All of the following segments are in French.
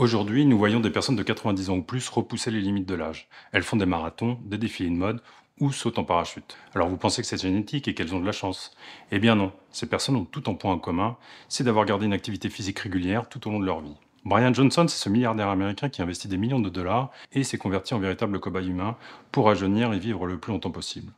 Aujourd'hui, nous voyons des personnes de 90 ans ou plus repousser les limites de l'âge. Elles font des marathons, des défilés de mode ou sautent en parachute. Alors vous pensez que c'est génétique et qu'elles ont de la chance? Eh bien non, ces personnes ont tout en point en commun, c'est d'avoir gardé une activité physique régulière tout au long de leur vie. Brian Johnson, c'est ce milliardaire américain qui investit des millions de dollars et s'est converti en véritable cobaye humain pour rajeunir et vivre le plus longtemps possible.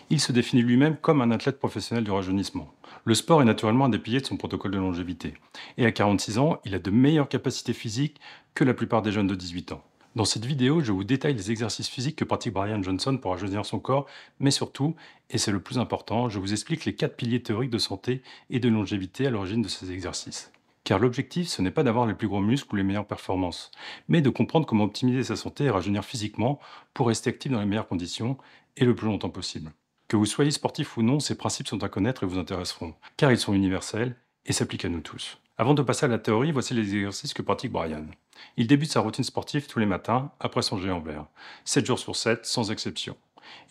Il se définit lui-même comme un athlète professionnel du rajeunissement. Le sport est naturellement un des piliers de son protocole de longévité. Et à 46 ans, il a de meilleures capacités physiques que la plupart des jeunes de 18 ans. Dans cette vidéo, je vous détaille les exercices physiques que pratique Brian Johnson pour rajeunir son corps, mais surtout, et c'est le plus important, je vous explique les 4 piliers théoriques de santé et de longévité à l'origine de ces exercices. Car l'objectif, ce n'est pas d'avoir les plus gros muscles ou les meilleures performances, mais de comprendre comment optimiser sa santé et rajeunir physiquement pour rester actif dans les meilleures conditions et le plus longtemps possible. Que vous soyez sportif ou non, ces principes sont à connaître et vous intéresseront, car ils sont universels et s'appliquent à nous tous. Avant de passer à la théorie, voici les exercices que pratique Brian. Il débute sa routine sportive tous les matins après son géant vert, 7 jours sur 7 sans exception.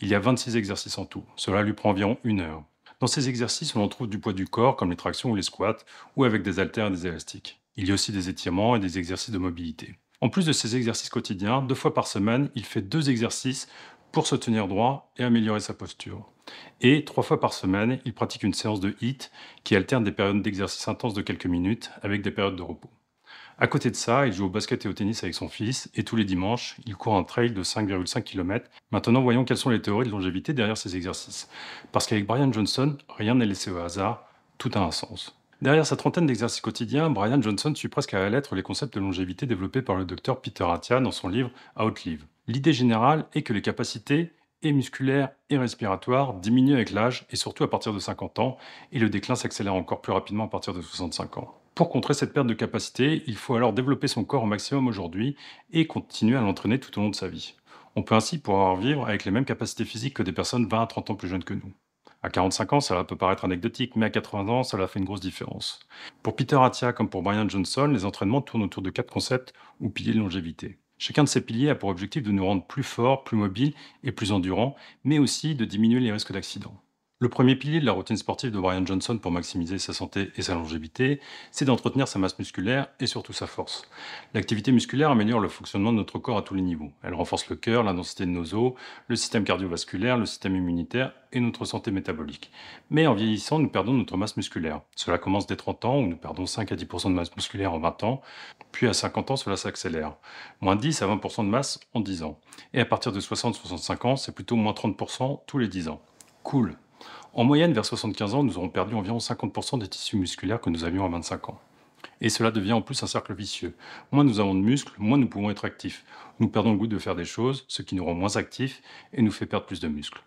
Il y a 26 exercices en tout, cela lui prend environ 1 heure. Dans ces exercices, on trouve du poids du corps comme les tractions ou les squats, ou avec des haltères et des élastiques. Il y a aussi des étirements et des exercices de mobilité. En plus de ces exercices quotidiens, 2 fois par semaine, il fait 2 exercices pour se tenir droit et améliorer sa posture. Et 3 fois par semaine, il pratique une séance de HIIT qui alterne des périodes d'exercice intense de quelques minutes avec des périodes de repos. À côté de ça, il joue au basket et au tennis avec son fils, et tous les dimanches, il court un trail de 5,5 km. Maintenant, voyons quelles sont les théories de longévité derrière ces exercices. Parce qu'avec Brian Johnson, rien n'est laissé au hasard, tout a un sens. Derrière sa trentaine d'exercices quotidiens, Brian Johnson suit presque à la lettre les concepts de longévité développés par le docteur Peter Attia dans son livre Outlive. L'idée générale est que les capacités et musculaires et respiratoires diminuent avec l'âge et surtout à partir de 50 ans, et le déclin s'accélère encore plus rapidement à partir de 65 ans. Pour contrer cette perte de capacité, il faut alors développer son corps au maximum aujourd'hui et continuer à l'entraîner tout au long de sa vie. On peut ainsi pouvoir vivre avec les mêmes capacités physiques que des personnes 20 à 30 ans plus jeunes que nous. À 45 ans, cela peut paraître anecdotique, mais à 80 ans, cela fait une grosse différence. Pour Peter Attia comme pour Brian Johnson, les entraînements tournent autour de 4 concepts ou piliers de longévité. Chacun de ces piliers a pour objectif de nous rendre plus forts, plus mobiles et plus endurants, mais aussi de diminuer les risques d'accident. Le premier pilier de la routine sportive de Brian Johnson pour maximiser sa santé et sa longévité, c'est d'entretenir sa masse musculaire et surtout sa force. L'activité musculaire améliore le fonctionnement de notre corps à tous les niveaux. Elle renforce le cœur, la densité de nos os, le système cardiovasculaire, le système immunitaire et notre santé métabolique. Mais en vieillissant, nous perdons notre masse musculaire. Cela commence dès 30 ans où nous perdons 5 à 10% de masse musculaire en 20 ans, puis à 50 ans, cela s'accélère. Moins 10 à 20% de masse en 10 ans. Et à partir de 60-65 ans, c'est plutôt moins 30% tous les 10 ans. Cool. En moyenne, vers 75 ans, nous aurons perdu environ 50% des tissus musculaires que nous avions à 25 ans. Et cela devient en plus un cercle vicieux. Moins nous avons de muscles, moins nous pouvons être actifs. Nous perdons le goût de faire des choses, ce qui nous rend moins actifs et nous fait perdre plus de muscles.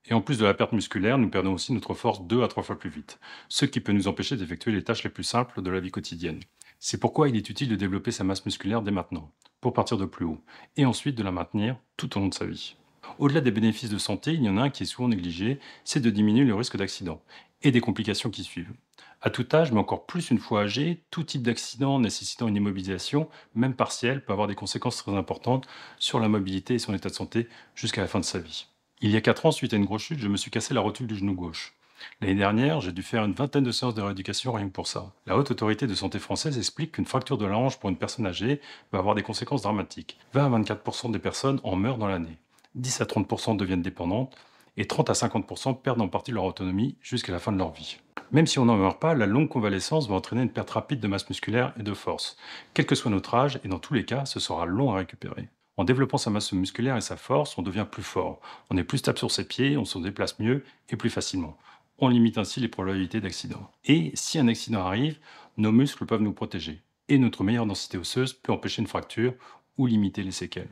Et en plus de la perte musculaire, nous perdons aussi notre force 2 à 3 fois plus vite, ce qui peut nous empêcher d'effectuer les tâches les plus simples de la vie quotidienne. C'est pourquoi il est utile de développer sa masse musculaire dès maintenant, pour partir de plus haut, et ensuite de la maintenir tout au long de sa vie. Au-delà des bénéfices de santé, il y en a un qui est souvent négligé, c'est de diminuer le risque d'accident et des complications qui suivent. À tout âge, mais encore plus une fois âgé, tout type d'accident nécessitant une immobilisation, même partielle, peut avoir des conséquences très importantes sur la mobilité et son état de santé jusqu'à la fin de sa vie. Il y a 4 ans, suite à une grosse chute, je me suis cassé la rotule du genou gauche. L'année dernière, j'ai dû faire une vingtaine de séances de rééducation rien que pour ça. La Haute Autorité de Santé française explique qu'une fracture de la hanche pour une personne âgée va avoir des conséquences dramatiques. 20 à 24% des personnes en meurent dans l'année. 10 à 30% deviennent dépendantes et 30 à 50% perdent en partie leur autonomie jusqu'à la fin de leur vie. Même si on n'en meurt pas, la longue convalescence va entraîner une perte rapide de masse musculaire et de force. Quel que soit notre âge, et dans tous les cas, ce sera long à récupérer. En développant sa masse musculaire et sa force, on devient plus fort. On est plus stable sur ses pieds, on se déplace mieux et plus facilement. On limite ainsi les probabilités d'accident. Et si un accident arrive, nos muscles peuvent nous protéger. Et notre meilleure densité osseuse peut empêcher une fracture ou limiter les séquelles.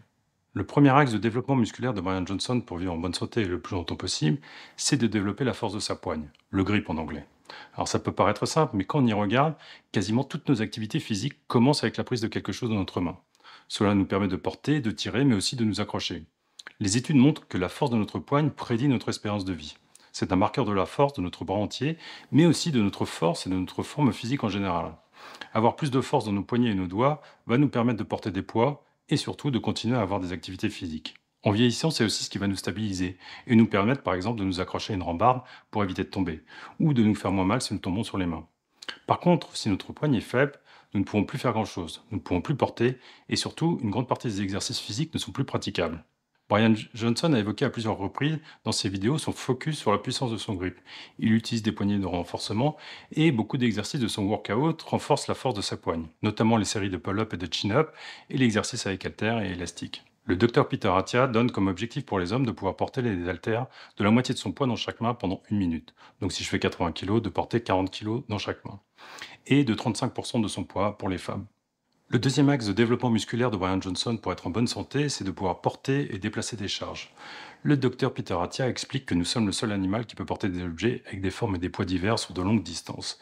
Le premier axe de développement musculaire de Brian Johnson pour vivre en bonne santé le plus longtemps possible, c'est de développer la force de sa poigne, le grip en anglais. Alors ça peut paraître simple, mais quand on y regarde, quasiment toutes nos activités physiques commencent avec la prise de quelque chose dans notre main. Cela nous permet de porter, de tirer, mais aussi de nous accrocher. Les études montrent que la force de notre poigne prédit notre espérance de vie. C'est un marqueur de la force de notre bras entier, mais aussi de notre force et de notre forme physique en général. Avoir plus de force dans nos poignets et nos doigts va nous permettre de porter des poids et surtout de continuer à avoir des activités physiques. En vieillissant, c'est aussi ce qui va nous stabiliser et nous permettre par exemple de nous accrocher à une rambarde pour éviter de tomber, ou de nous faire moins mal si nous tombons sur les mains. Par contre, si notre poigne est faible, Nous ne pouvons plus faire grand-chose, nous ne pouvons plus porter, et surtout, une grande partie des exercices physiques ne sont plus praticables. Brian Johnson a évoqué à plusieurs reprises dans ses vidéos son focus sur la puissance de son grip. Il utilise des poignées de renforcement et beaucoup d'exercices de son workout renforcent la force de sa poigne, notamment les séries de pull-up et de chin-up et l'exercice avec haltères et élastique. Le docteur Peter Attia donne comme objectif pour les hommes de pouvoir porter les haltères de la moitié de son poids dans chaque main pendant 1 minute. Donc si je fais 80 kg, de porter 40 kg dans chaque main. Et de 35% de son poids pour les femmes. Le deuxième axe de développement musculaire de Brian Johnson pour être en bonne santé, c'est de pouvoir porter et déplacer des charges. Le docteur Peter Attia explique que nous sommes le seul animal qui peut porter des objets avec des formes et des poids divers sur de longues distances.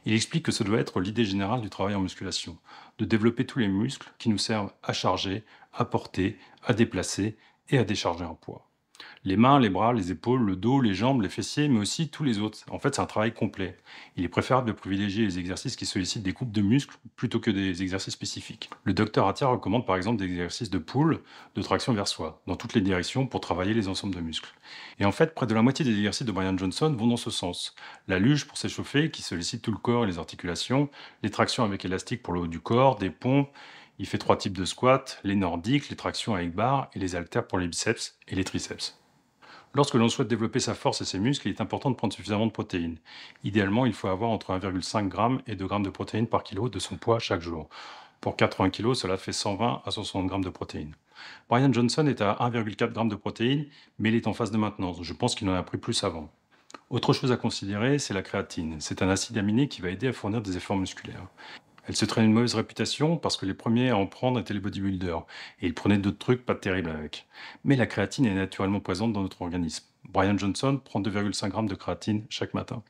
Il explique que ce doit être l'idée générale du travail en musculation, de développer tous les muscles qui nous servent à charger, à porter, à déplacer et à décharger un poids. Les mains, les bras, les épaules, le dos, les jambes, les fessiers, mais aussi tous les autres. En fait, c'est un travail complet. Il est préférable de privilégier les exercices qui sollicitent des groupes de muscles plutôt que des exercices spécifiques. Le docteur Attia recommande par exemple des exercices de pull, de traction vers soi, dans toutes les directions pour travailler les ensembles de muscles. Et en fait, près de la moitié des exercices de Brian Johnson vont dans ce sens. La luge pour s'échauffer, qui sollicite tout le corps et les articulations, les tractions avec élastique pour le haut du corps, des pompes. Il fait 3 types de squats, les nordiques, les tractions avec barre et les haltères pour les biceps et les triceps. Lorsque l'on souhaite développer sa force et ses muscles, il est important de prendre suffisamment de protéines. Idéalement, il faut avoir entre 1,5 g et 2 g de protéines par kilo de son poids chaque jour. Pour 80 kg, cela fait 120 à 160 g de protéines. Brian Johnson est à 1,4 g de protéines, mais il est en phase de maintenance. Je pense qu'il en a pris plus avant. Autre chose à considérer, c'est la créatine. C'est un acide aminé qui va aider à fournir des efforts musculaires. Elle se traîne une mauvaise réputation parce que les premiers à en prendre étaient les bodybuilders, et ils prenaient d'autres trucs pas terribles avec. Mais la créatine est naturellement présente dans notre organisme. Brian Johnson prend 2,5 g de créatine chaque matin.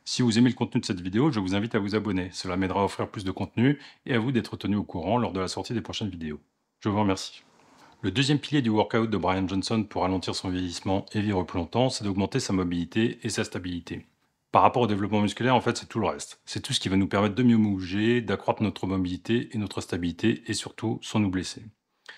Si vous aimez le contenu de cette vidéo, je vous invite à vous abonner. Cela m'aidera à offrir plus de contenu et à vous d'être tenu au courant lors de la sortie des prochaines vidéos. Je vous remercie. Le deuxième pilier du workout de Brian Johnson pour ralentir son vieillissement et vivre plus longtemps, c'est d'augmenter sa mobilité et sa stabilité. Par rapport au développement musculaire, en fait, c'est tout le reste. C'est tout ce qui va nous permettre de mieux bouger, d'accroître notre mobilité et notre stabilité, et surtout sans nous blesser.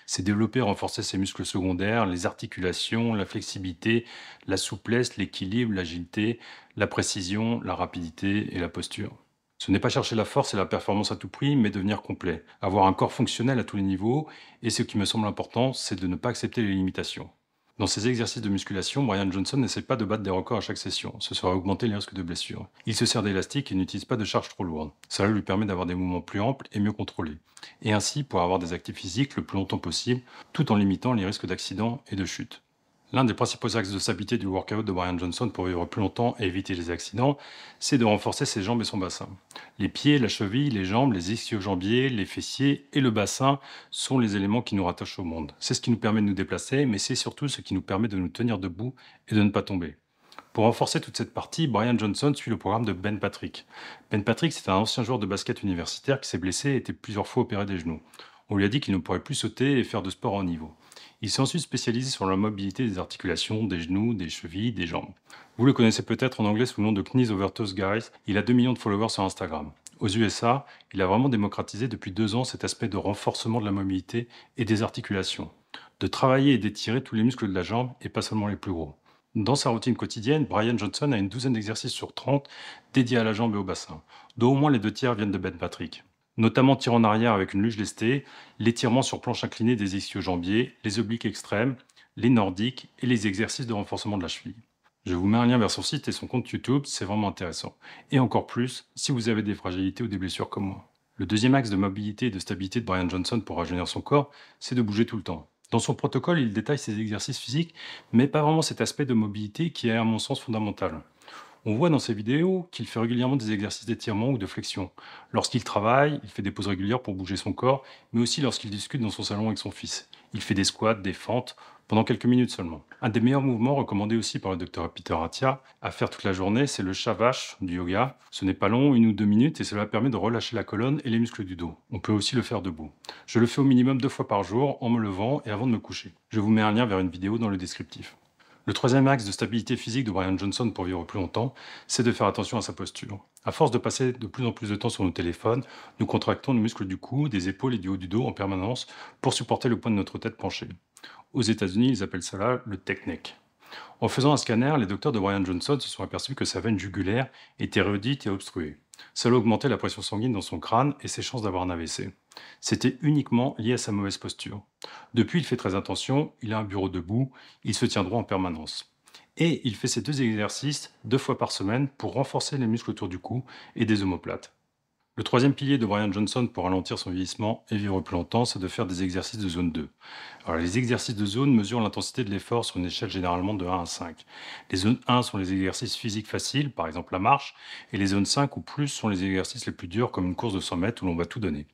C'est développer et renforcer ses muscles secondaires, les articulations, la flexibilité, la souplesse, l'équilibre, l'agilité, la précision, la rapidité et la posture. Ce n'est pas chercher la force et la performance à tout prix, mais devenir complet. Avoir un corps fonctionnel à tous les niveaux, et ce qui me semble important, c'est de ne pas accepter les limitations. Dans ses exercices de musculation, Brian Johnson n'essaie pas de battre des records à chaque session, ce serait augmenter les risques de blessures. Il se sert d'élastique et n'utilise pas de charge trop lourde. Cela lui permet d'avoir des mouvements plus amples et mieux contrôlés. Et ainsi pour avoir des actifs physiques le plus longtemps possible, tout en limitant les risques d'accidents et de chute. L'un des principaux axes de stabilité du workout de Brian Johnson pour vivre plus longtemps et éviter les accidents, c'est de renforcer ses jambes et son bassin. Les pieds, la cheville, les jambes, les ischio-jambiers, les fessiers et le bassin sont les éléments qui nous rattachent au monde. C'est ce qui nous permet de nous déplacer, mais c'est surtout ce qui nous permet de nous tenir debout et de ne pas tomber. Pour renforcer toute cette partie, Brian Johnson suit le programme de Ben Patrick. Ben Patrick, c'est un ancien joueur de basket universitaire qui s'est blessé et été plusieurs fois opéré des genoux. On lui a dit qu'il ne pourrait plus sauter et faire de sport à haut niveau. Il s'est ensuite spécialisé sur la mobilité des articulations, des genoux, des chevilles, des jambes. Vous le connaissez peut-être en anglais sous le nom de Knees Over Toes Guys. Il a 2 millions de followers sur Instagram. Aux USA, il a vraiment démocratisé depuis 2 ans cet aspect de renforcement de la mobilité et des articulations. De travailler et d'étirer tous les muscles de la jambe et pas seulement les plus gros. Dans sa routine quotidienne, Brian Johnson a une douzaine d'exercices sur 30 dédiés à la jambe et au bassin, dont au moins les 2 tiers viennent de Ben Patrick. Notamment tir en arrière avec une luge lestée, l'étirement sur planche inclinée des ischio-jambiers, les obliques extrêmes, les nordiques et les exercices de renforcement de la cheville. Je vous mets un lien vers son site et son compte YouTube, c'est vraiment intéressant. Et encore plus, si vous avez des fragilités ou des blessures comme moi. Le deuxième axe de mobilité et de stabilité de Brian Johnson pour rajeunir son corps, c'est de bouger tout le temps. Dans son protocole, il détaille ses exercices physiques, mais pas vraiment cet aspect de mobilité qui est à mon sens fondamental. On voit dans ses vidéos qu'il fait régulièrement des exercices d'étirement ou de flexion. Lorsqu'il travaille, il fait des pauses régulières pour bouger son corps, mais aussi lorsqu'il discute dans son salon avec son fils. Il fait des squats, des fentes, pendant quelques minutes seulement. Un des meilleurs mouvements recommandés aussi par le docteur Peter Attia à faire toute la journée, c'est le shavash du yoga. Ce n'est pas long, 1 ou 2 minutes, et cela permet de relâcher la colonne et les muscles du dos. On peut aussi le faire debout. Je le fais au minimum 2 fois par jour, en me levant et avant de me coucher. Je vous mets un lien vers une vidéo dans le descriptif. Le troisième axe de stabilité physique de Brian Johnson pour vivre plus longtemps, c'est de faire attention à sa posture. À force de passer de plus en plus de temps sur nos téléphones, nous contractons nos muscles du cou, des épaules et du haut du dos en permanence pour supporter le poids de notre tête penchée. Aux États-Unis, ils appellent cela le tech neck. En faisant un scanner, les docteurs de Brian Johnson se sont aperçus que sa veine jugulaire était réduite et obstruée. Cela augmentait la pression sanguine dans son crâne et ses chances d'avoir un AVC. C'était uniquement lié à sa mauvaise posture. Depuis, il fait très attention, il a un bureau debout, il se tient droit en permanence. Et il fait ces deux exercices 2 fois par semaine pour renforcer les muscles autour du cou et des omoplates. Le troisième pilier de Brian Johnson pour ralentir son vieillissement et vivre plus longtemps, c'est de faire des exercices de zone 2. Alors, les exercices de zone mesurent l'intensité de l'effort sur une échelle généralement de 1 à 5. Les zones 1 sont les exercices physiques faciles, par exemple la marche, et les zones 5 ou plus sont les exercices les plus durs comme une course de 100 mètres où l'on va tout donner.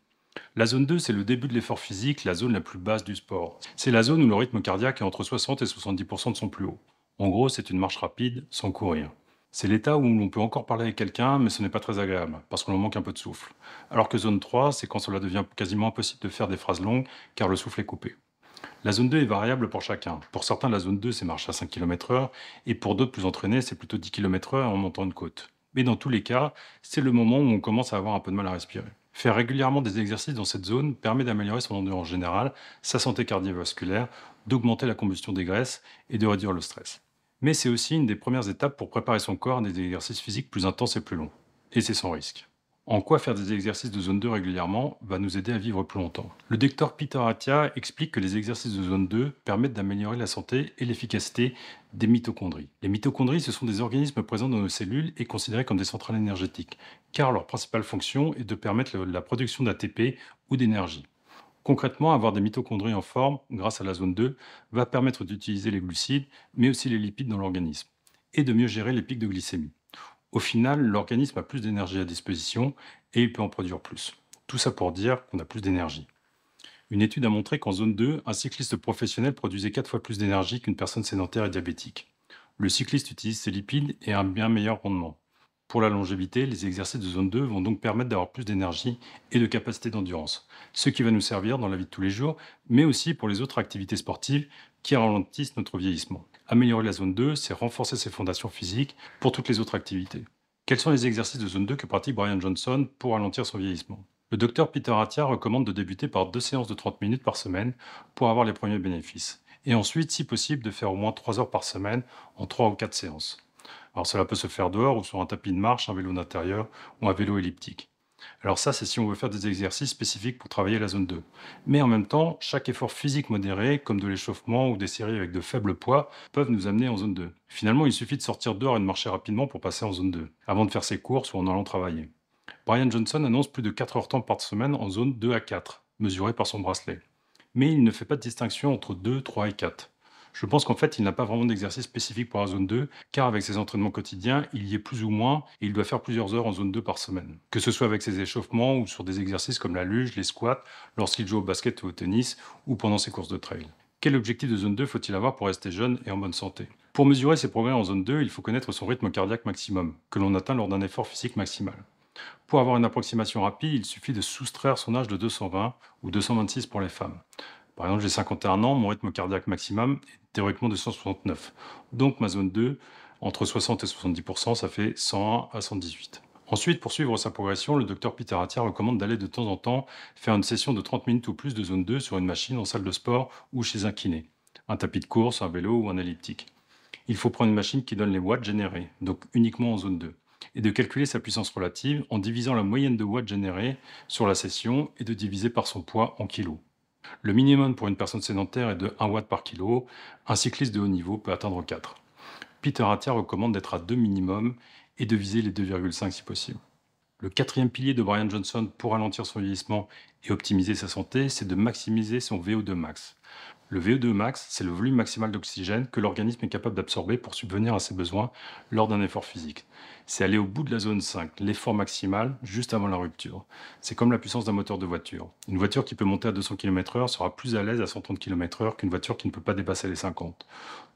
La zone 2, c'est le début de l'effort physique, la zone la plus basse du sport. C'est la zone où le rythme cardiaque est entre 60 et 70% de son plus haut. En gros, c'est une marche rapide sans courir. C'est l'état où l'on peut encore parler avec quelqu'un, mais ce n'est pas très agréable, parce qu'on manque un peu de souffle. Alors que zone 3, c'est quand cela devient quasiment impossible de faire des phrases longues, car le souffle est coupé. La zone 2 est variable pour chacun. Pour certains, la zone 2, c'est marche à 5 km/h, et pour d'autres plus entraînés, c'est plutôt 10 km/h en montant une côte. Mais dans tous les cas, c'est le moment où on commence à avoir un peu de mal à respirer. Faire régulièrement des exercices dans cette zone permet d'améliorer son endurance générale, sa santé cardiovasculaire, d'augmenter la combustion des graisses et de réduire le stress. Mais c'est aussi une des premières étapes pour préparer son corps à des exercices physiques plus intenses et plus longs. Et c'est sans risque. En quoi faire des exercices de zone 2 régulièrement va nous aider à vivre plus longtemps. Le docteur Peter Attia explique que les exercices de zone 2 permettent d'améliorer la santé et l'efficacité des mitochondries. Les mitochondries, ce sont des organismes présents dans nos cellules et considérés comme des centrales énergétiques, car leur principale fonction est de permettre la production d'ATP ou d'énergie. Concrètement, avoir des mitochondries en forme, grâce à la zone 2, va permettre d'utiliser les glucides, mais aussi les lipides dans l'organisme, et de mieux gérer les pics de glycémie. Au final, l'organisme a plus d'énergie à disposition et il peut en produire plus. Tout ça pour dire qu'on a plus d'énergie. Une étude a montré qu'en zone 2, un cycliste professionnel produisait 4 fois plus d'énergie qu'une personne sédentaire et diabétique. Le cycliste utilise ses lipides et a un bien meilleur rendement. Pour la longévité, les exercices de zone 2 vont donc permettre d'avoir plus d'énergie et de capacité d'endurance, ce qui va nous servir dans la vie de tous les jours, mais aussi pour les autres activités sportives qui ralentissent notre vieillissement. Améliorer la zone 2, c'est renforcer ses fondations physiques pour toutes les autres activités. Quels sont les exercices de zone 2 que pratique Brian Johnson pour ralentir son vieillissement? Le docteur Peter Attia recommande de débuter par 2 séances de 30 minutes par semaine pour avoir les premiers bénéfices. Et ensuite, si possible, de faire au moins 3 heures par semaine en 3 ou 4 séances. Alors cela peut se faire dehors ou sur un tapis de marche, un vélo d'intérieur ou un vélo elliptique. Alors ça, c'est si on veut faire des exercices spécifiques pour travailler la zone 2. Mais en même temps, chaque effort physique modéré, comme de l'échauffement ou des séries avec de faibles poids, peuvent nous amener en zone 2. Finalement, il suffit de sortir dehors et de marcher rapidement pour passer en zone 2, avant de faire ses courses ou en allant travailler. Brian Johnson annonce plus de 4 heures temps par semaine en zone 2 à 4, mesurée par son bracelet. Mais il ne fait pas de distinction entre 2, 3 et 4. Je pense qu'en fait, il n'a pas vraiment d'exercice spécifique pour la zone 2, car avec ses entraînements quotidiens, il y est plus ou moins et il doit faire plusieurs heures en zone 2 par semaine. Que ce soit avec ses échauffements ou sur des exercices comme la luge, les squats, lorsqu'il joue au basket ou au tennis, ou pendant ses courses de trail. Quel objectif de zone 2 faut-il avoir pour rester jeune et en bonne santé? Pour mesurer ses progrès en zone 2, il faut connaître son rythme cardiaque maximum, que l'on atteint lors d'un effort physique maximal. Pour avoir une approximation rapide, il suffit de soustraire son âge de 220 ou 226 pour les femmes. Par exemple, j'ai 51 ans, mon rythme cardiaque maximum est théoriquement de 169. Donc ma zone 2, entre 60 et 70%, ça fait 101 à 118. Ensuite, pour suivre sa progression, le docteur Peter Attia recommande d'aller de temps en temps faire une session de 30 minutes ou plus de zone 2 sur une machine en salle de sport ou chez un kiné, un tapis de course, un vélo ou un elliptique. Il faut prendre une machine qui donne les watts générés, donc uniquement en zone 2, et de calculer sa puissance relative en divisant la moyenne de watts générés sur la session et de diviser par son poids en kilos. Le minimum pour une personne sédentaire est de 1 watt par kilo, un cycliste de haut niveau peut atteindre 4. Peter Attia recommande d'être à 2 minimum et de viser les 2,5 si possible. Le quatrième pilier de Brian Johnson pour ralentir son vieillissement et optimiser sa santé, c'est de maximiser son VO2 max. Le VO2 max, c'est le volume maximal d'oxygène que l'organisme est capable d'absorber pour subvenir à ses besoins lors d'un effort physique. C'est aller au bout de la zone 5, l'effort maximal, juste avant la rupture. C'est comme la puissance d'un moteur de voiture. Une voiture qui peut monter à 200 km/h sera plus à l'aise à 130 km/h qu'une voiture qui ne peut pas dépasser les 50.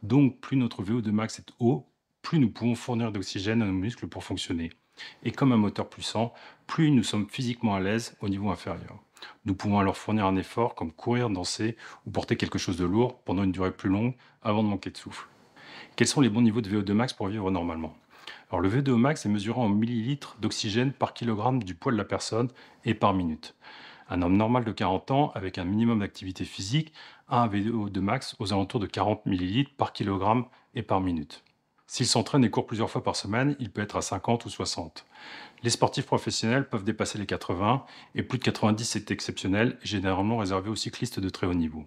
Donc, plus notre VO2 max est haut, plus nous pouvons fournir d'oxygène à nos muscles pour fonctionner. Et comme un moteur puissant, plus nous sommes physiquement à l'aise au niveau inférieur. Nous pouvons alors fournir un effort comme courir, danser ou porter quelque chose de lourd pendant une durée plus longue avant de manquer de souffle. Quels sont les bons niveaux de VO2 max pour vivre normalement? Alors le VO2 max est mesuré en millilitres d'oxygène par kilogramme du poids de la personne et par minute. Un homme normal de 40 ans avec un minimum d'activité physique a un VO2 max aux alentours de 40 millilitres par kilogramme et par minute. S'il s'entraîne et court plusieurs fois par semaine, il peut être à 50 ou 60. Les sportifs professionnels peuvent dépasser les 80 et plus de 90 c'est exceptionnel et généralement réservé aux cyclistes de très haut niveau.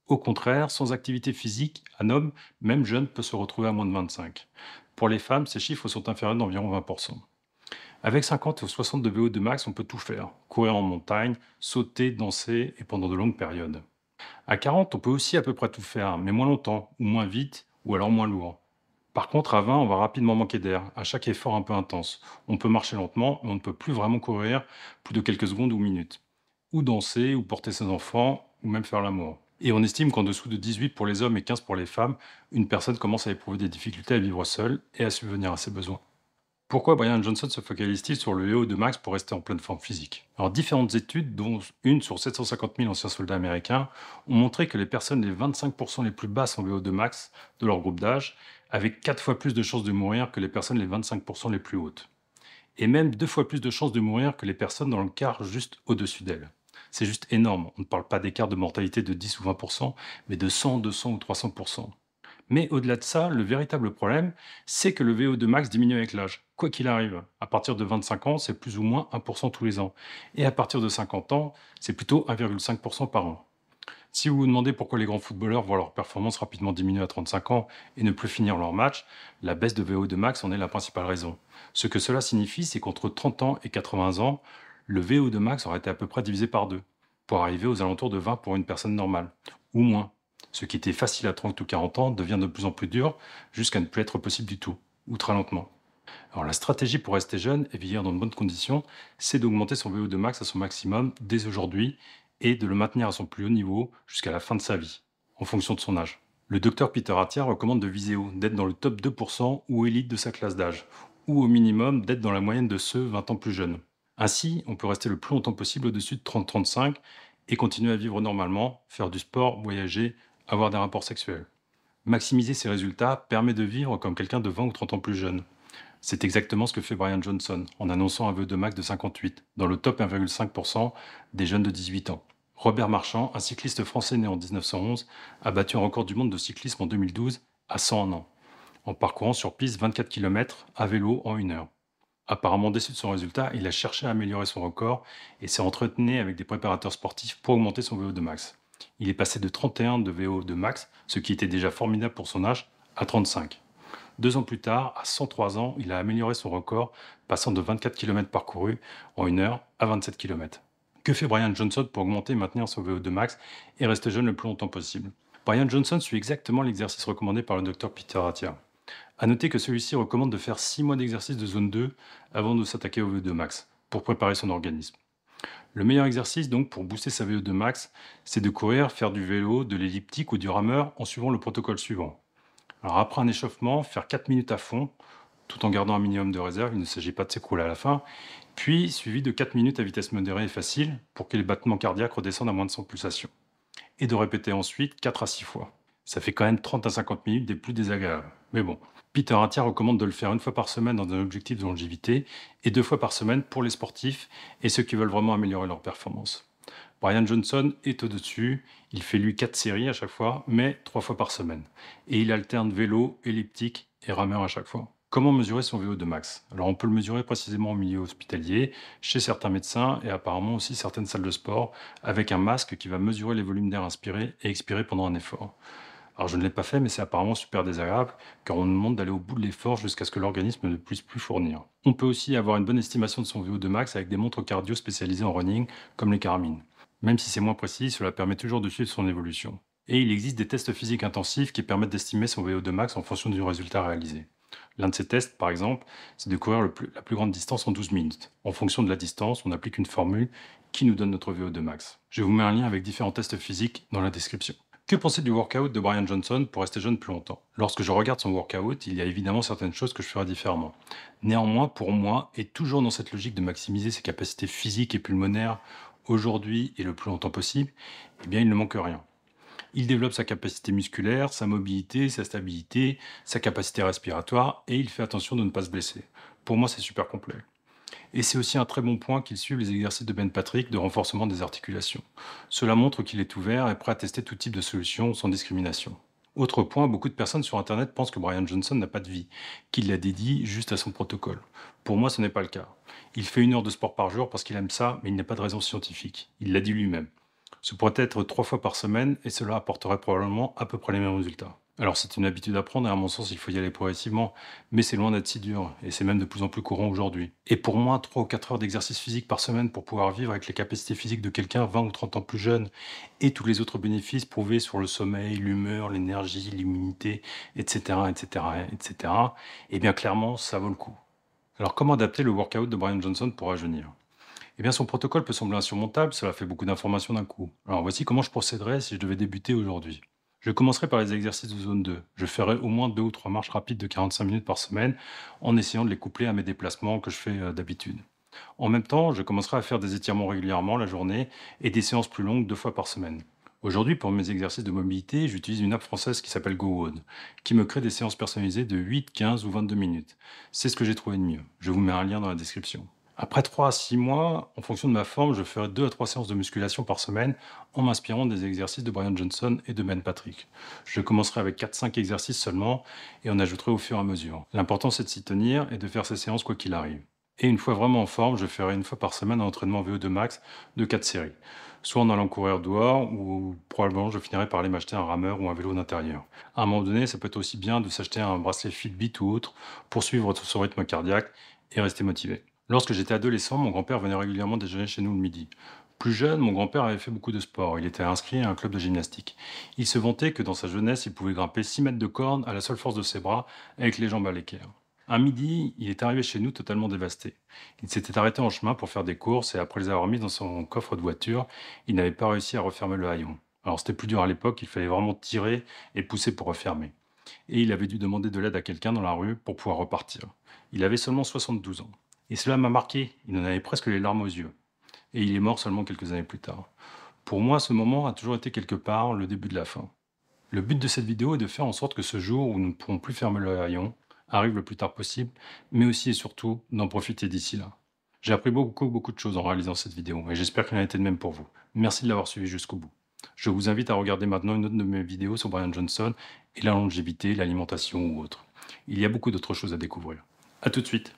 Au contraire, sans activité physique, un homme, même jeune, peut se retrouver à moins de 25. Pour les femmes, ces chiffres sont inférieurs d'environ 20%. Avec 50 ou 60 de VO2 max, on peut tout faire. Courir en montagne, sauter, danser et pendant de longues périodes. À 40, on peut aussi à peu près tout faire, mais moins longtemps, ou moins vite, ou alors moins lourd. Par contre, à 20, on va rapidement manquer d'air, à chaque effort un peu intense. On peut marcher lentement, mais on ne peut plus vraiment courir plus de quelques secondes ou minutes. Ou danser, ou porter ses enfants, ou même faire l'amour. Et on estime qu'en dessous de 18 pour les hommes et 15 pour les femmes, une personne commence à éprouver des difficultés à vivre seule et à subvenir à ses besoins. Pourquoi Brian Johnson se focalise-t-il sur le VO2 max pour rester en pleine forme physique? Alors, différentes études, dont une sur 750 000 anciens soldats américains, ont montré que les personnes les 25% les plus basses en VO2 max de leur groupe d'âge avaient 4 fois plus de chances de mourir que les personnes les 25% les plus hautes. Et même 2 fois plus de chances de mourir que les personnes dans le quart juste au-dessus d'elles. C'est juste énorme. On ne parle pas d'écart de mortalité de 10 ou 20%, mais de 100, 200 ou 300%. Mais au-delà de ça, le véritable problème, c'est que le VO2 max diminue avec l'âge, quoi qu'il arrive. À partir de 25 ans, c'est plus ou moins 1% tous les ans. Et à partir de 50 ans, c'est plutôt 1,5% par an. Si vous vous demandez pourquoi les grands footballeurs voient leur performance rapidement diminuer à 35 ans et ne plus finir leur match, la baisse de VO2 max en est la principale raison. Ce que cela signifie, c'est qu'entre 30 ans et 80 ans, le VO2 max aurait été à peu près divisé par deux, pour arriver aux alentours de 20 pour une personne normale, ou moins. Ce qui était facile à 30 ou 40 ans devient de plus en plus dur, jusqu'à ne plus être possible du tout, ou très lentement. Alors la stratégie pour rester jeune et vieillir dans de bonnes conditions, c'est d'augmenter son VO2 max à son maximum dès aujourd'hui et de le maintenir à son plus haut niveau jusqu'à la fin de sa vie, en fonction de son âge. Le docteur Peter Attia recommande de viser haut, d'être dans le top 2% ou élite de sa classe d'âge, ou au minimum d'être dans la moyenne de ceux 20 ans plus jeunes. Ainsi, on peut rester le plus longtemps possible au-dessus de 30-35 et continuer à vivre normalement, faire du sport, voyager, avoir des rapports sexuels. Maximiser ces résultats permet de vivre comme quelqu'un de 20 ou 30 ans plus jeune. C'est exactement ce que fait Brian Johnson en annonçant un VO2 max de 58, dans le top 1,5% des jeunes de 18 ans. Robert Marchand, un cycliste français né en 1911, a battu un record du monde de cyclisme en 2012 à 101 ans, en parcourant sur piste 24 km à vélo en 1 heure. Apparemment déçu de son résultat, il a cherché à améliorer son record et s'est entretenu avec des préparateurs sportifs pour augmenter son VO2 max. Il est passé de 31 de VO2 max, ce qui était déjà formidable pour son âge, à 35. 2 ans plus tard, à 103 ans, il a amélioré son record, passant de 24 km parcourus en 1 heure à 27 km. Que fait Brian Johnson pour augmenter et maintenir son VO2 max et rester jeune le plus longtemps possible? Brian Johnson suit exactement l'exercice recommandé par le docteur Peter Attia. A noter que celui-ci recommande de faire 6 mois d'exercice de zone 2 avant de s'attaquer au VO2 max, pour préparer son organisme. Le meilleur exercice donc pour booster sa VO2 max, c'est de courir, faire du vélo, de l'elliptique ou du rameur en suivant le protocole suivant. Alors après un échauffement, faire 4 minutes à fond, tout en gardant un minimum de réserve, il ne s'agit pas de s'écrouler à la fin, puis suivi de 4 minutes à vitesse modérée et facile pour que les battements cardiaques redescendent à moins de 100 pulsations. Et de répéter ensuite 4 à 6 fois. Ça fait quand même 30 à 50 minutes des plus désagréables. Mais bon, Peter Attia recommande de le faire 1 fois par semaine dans un objectif de longévité et 2 fois par semaine pour les sportifs et ceux qui veulent vraiment améliorer leur performance. Brian Johnson est au-dessus, il fait lui 4 séries à chaque fois, mais 3 fois par semaine. Et il alterne vélo, elliptique et rameur à chaque fois. Comment mesurer son VO2 max? Alors on peut le mesurer précisément au milieu hospitalier, chez certains médecins et apparemment aussi certaines salles de sport, avec un masque qui va mesurer les volumes d'air inspiré et expiré pendant un effort. Alors je ne l'ai pas fait, mais c'est apparemment super désagréable, car on nous demande d'aller au bout de l'effort jusqu'à ce que l'organisme ne puisse plus fournir. On peut aussi avoir une bonne estimation de son VO2 max avec des montres cardio spécialisées en running, comme les Garmin. Même si c'est moins précis, cela permet toujours de suivre son évolution. Et il existe des tests physiques intensifs qui permettent d'estimer son VO2 max en fonction du résultat réalisé. L'un de ces tests, par exemple, c'est de courir la plus grande distance en 12 minutes. En fonction de la distance, on applique une formule qui nous donne notre VO2 max. Je vous mets un lien avec différents tests physiques dans la description. Que penser du workout de Brian Johnson pour rester jeune plus longtemps? Lorsque je regarde son workout, il y a évidemment certaines choses que je ferais différemment. Néanmoins, pour moi, et toujours dans cette logique de maximiser ses capacités physiques et pulmonaires aujourd'hui et le plus longtemps possible, eh bien il ne manque rien. Il développe sa capacité musculaire, sa mobilité, sa stabilité, sa capacité respiratoire et il fait attention de ne pas se blesser. Pour moi, c'est super complet. Et c'est aussi un très bon point qu'il suive les exercices de Ben Patrick de renforcement des articulations. Cela montre qu'il est ouvert et prêt à tester tout type de solutions sans discrimination. Autre point, beaucoup de personnes sur Internet pensent que Brian Johnson n'a pas de vie, qu'il la dédie juste à son protocole. Pour moi, ce n'est pas le cas. Il fait 1 heure de sport par jour parce qu'il aime ça, mais il n'a pas de raison scientifique. Il l'a dit lui-même. Ce pourrait être 3 fois par semaine et cela apporterait probablement à peu près les mêmes résultats. Alors c'est une habitude à prendre et à mon sens il faut y aller progressivement, mais c'est loin d'être si dur et c'est même de plus en plus courant aujourd'hui. Et pour moi, 3 ou 4 heures d'exercice physique par semaine pour pouvoir vivre avec les capacités physiques de quelqu'un 20 ou 30 ans plus jeune et tous les autres bénéfices prouvés sur le sommeil, l'humeur, l'énergie, l'immunité, etc., etc., etc., eh bien clairement ça vaut le coup. Alors comment adapter le workout de Brian Johnson pour rajeunir? Eh bien, son protocole peut sembler insurmontable, cela fait beaucoup d'informations d'un coup. Alors voici comment je procéderais si je devais débuter aujourd'hui. Je commencerai par les exercices de zone 2. Je ferai au moins 2 ou 3 marches rapides de 45 minutes par semaine en essayant de les coupler à mes déplacements que je fais d'habitude. En même temps, je commencerai à faire des étirements régulièrement la journée et des séances plus longues 2 fois par semaine. Aujourd'hui, pour mes exercices de mobilité, j'utilise une app française qui s'appelle GoWood, qui me crée des séances personnalisées de 8, 15 ou 22 minutes. C'est ce que j'ai trouvé de mieux. Je vous mets un lien dans la description. Après 3 à 6 mois, en fonction de ma forme, je ferai 2 à 3 séances de musculation par semaine en m'inspirant des exercices de Brian Johnson et de Ben Patrick. Je commencerai avec 4-5 exercices seulement et en ajouterai au fur et à mesure. L'important c'est de s'y tenir et de faire ces séances quoi qu'il arrive. Et une fois vraiment en forme, je ferai 1 fois par semaine un entraînement VO2 max de 4 séries. Soit en allant courir dehors ou probablement je finirai par aller m'acheter un rameur ou un vélo d'intérieur. À un moment donné, ça peut être aussi bien de s'acheter un bracelet Fitbit ou autre pour suivre son rythme cardiaque et rester motivé. Lorsque j'étais adolescent, mon grand-père venait régulièrement déjeuner chez nous le midi. Plus jeune, mon grand-père avait fait beaucoup de sport. Il était inscrit à un club de gymnastique. Il se vantait que dans sa jeunesse, il pouvait grimper 6 mètres de corde à la seule force de ses bras, avec les jambes à l'équerre. Un midi, il est arrivé chez nous totalement dévasté. Il s'était arrêté en chemin pour faire des courses et après les avoir mises dans son coffre de voiture, il n'avait pas réussi à refermer le haillon. Alors c'était plus dur à l'époque, il fallait vraiment tirer et pousser pour refermer. Et il avait dû demander de l'aide à quelqu'un dans la rue pour pouvoir repartir. Il avait seulement 72 ans. Et cela m'a marqué, il en avait presque les larmes aux yeux. Et il est mort seulement quelques années plus tard. Pour moi, ce moment a toujours été quelque part le début de la fin. Le but de cette vidéo est de faire en sorte que ce jour où nous ne pourrons plus fermer le haillon arrive le plus tard possible, mais aussi et surtout d'en profiter d'ici là. J'ai appris beaucoup de choses en réalisant cette vidéo et j'espère qu'elle a été de même pour vous. Merci de l'avoir suivi jusqu'au bout. Je vous invite à regarder maintenant une autre de mes vidéos sur Brian Johnson et la longévité, l'alimentation ou autre. Il y a beaucoup d'autres choses à découvrir. A tout de suite.